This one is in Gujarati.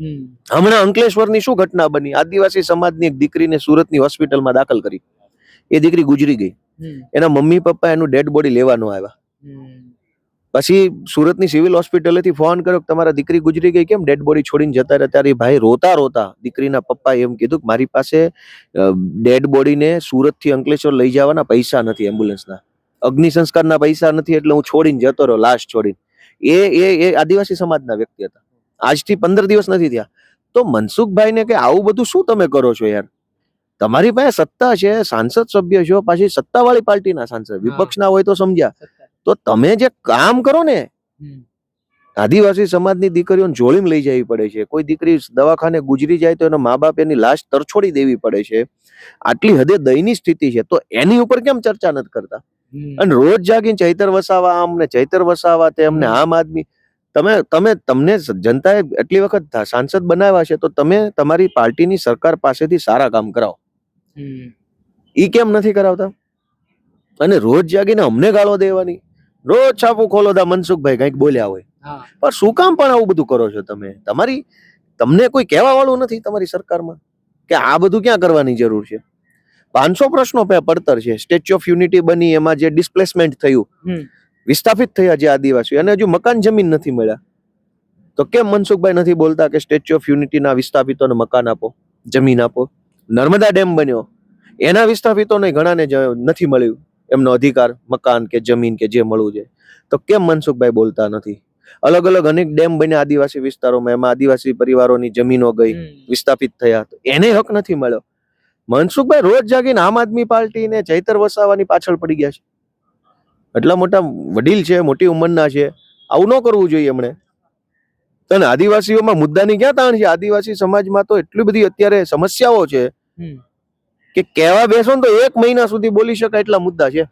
હમણાં અંકલેશ્વરની શું ઘટના બની? આદિવાસી સમાજની એક દીકરીને સુરતની હોસ્પિટલમાં દાખલ કરી. એ દીકરી ગુજરી ગઈ. એના મમ્મી પપ્પા એનું ડેડ બોડી લેવા ન આવ્યા. પછી સુરતની સિવિલ હોસ્પિટલેથી ફોન કર્યો કે તમારા દીકરી ગુજરી ગઈ, કેમ ડેડ બોડી છોડીને જતા રહ્યા? ત્યારે ભાઈ રોતા રોતા દીકરીના પપ્પા એમ કીધું કે મારી પાસે ડેડ બોડીને સુરતથી અંકલેશ્વર લઈ જવાના પૈસા નથી, એમ્બ્યુલન્સના અગ્નિ સંસ્કારના પૈસા નથી, એટલે હું છોડીને જતો રહ્યો, લાશ છોડીને. એ આદિવાસી સમાજના વ્યક્તિ હતા. આજથી 15 દિવસ નથી થયા. તો મનસુખભાઈને કે આવું બધું શું તમે કરો છો યાર? તમારી પાસે સત્તા છે, સાંસદ સભ્ય છો, પાછી સત્તાવાળી પાર્ટીના સાંસદ, વિપક્ષના હોય તો સમજ્યા. તો તમે જે કામ કરો ને, આદિવાસી સમાજની દીકરીઓને જોડીને લઈ જવી પડે છે. કોઈ દીકરી દવાખાને ગુજરી જાય તો એના મા બાપ એની લાશ તરછોડી દેવી પડે છે. આટલી હદે દયનીય સ્થિતિ છે, તો એની ઉપર કેમ ચર્ચા નથી કરતા? અને રોજ જાગીને ચૈતર વસાવા આમ ને ચૈતર વસાવા તેમને આમ આદમી, તમને જનતાએ એટલી વખત સાંસદ બનાવ્યા છે, તો તમે તમારી પાર્ટીની સરકાર પાસેથી સારા કામ કરાવો. ઈ કેમ નથી કરાવતા? અને રોજ જાગીને અમને ગાળો દેવાની, રોજ છાપું ખોલો દા મનસુખભાઈ કંઈક બોલ્યા હોય. પણ શું કામ પણ આવું બધું કરો છો તમે? તમને કોઈ કહેવા વાળું નથી તમારી સરકારમાં કે આ બધું ક્યાં કરવાની જરૂર છે? 500 પ્રશ્નો પડતર છે. સ્ટેચ્યુ ઓફ યુનિટી બની, એમાં જે ડિસ્પ્લેસમેન્ટ થયું, વિસ્થાપિત થયા જે આદિવાસીઓ, અને હજુ મકાન જમીન નથી મળ્યા. તો કેમ મનસુખભાઈ નથી બોલતા કે સ્ટેચ્યુ ઓફ યુનિટીના વિસ્થાપિતોને મકાન આપો, જમીન આપો? નર્મદા ડેમ બન્યો, એના વિસ્થાપિતોને ઘણાને નથી મળ્યું એમનો અધિકાર, મકાન કે જમીન કે જે મળવું છે. તો કેમ મનસુખભાઈ બોલતા નથી? અલગ અલગ અનેક ડેમ બન્યા આદિવાસી વિસ્તારોમાં, એમાં આદિવાસી પરિવારોની જમીનો ગઈ, વિસ્થાપિત થયા, એને હક નથી મળ્યો. મનસુખભાઈ રોજ જાગીને આમ આદમી પાર્ટી ને ચૈતર વસાવાની પાછળ પડી ગયા છે. એટલા મોટા વડીલ છે, મોટી ઉંમરના છે, આવું ન કરવું જોઈએ એમણે. અને આદિવાસીઓમાં મુદ્દાની ક્યાં તાણ છે? આદિવાસી સમાજમાં તો એટલી બધી અત્યારે સમસ્યાઓ છે કે કહેવા બેસો ને તો 1 મહિના સુધી બોલી શકાય એટલા મુદ્દા છે.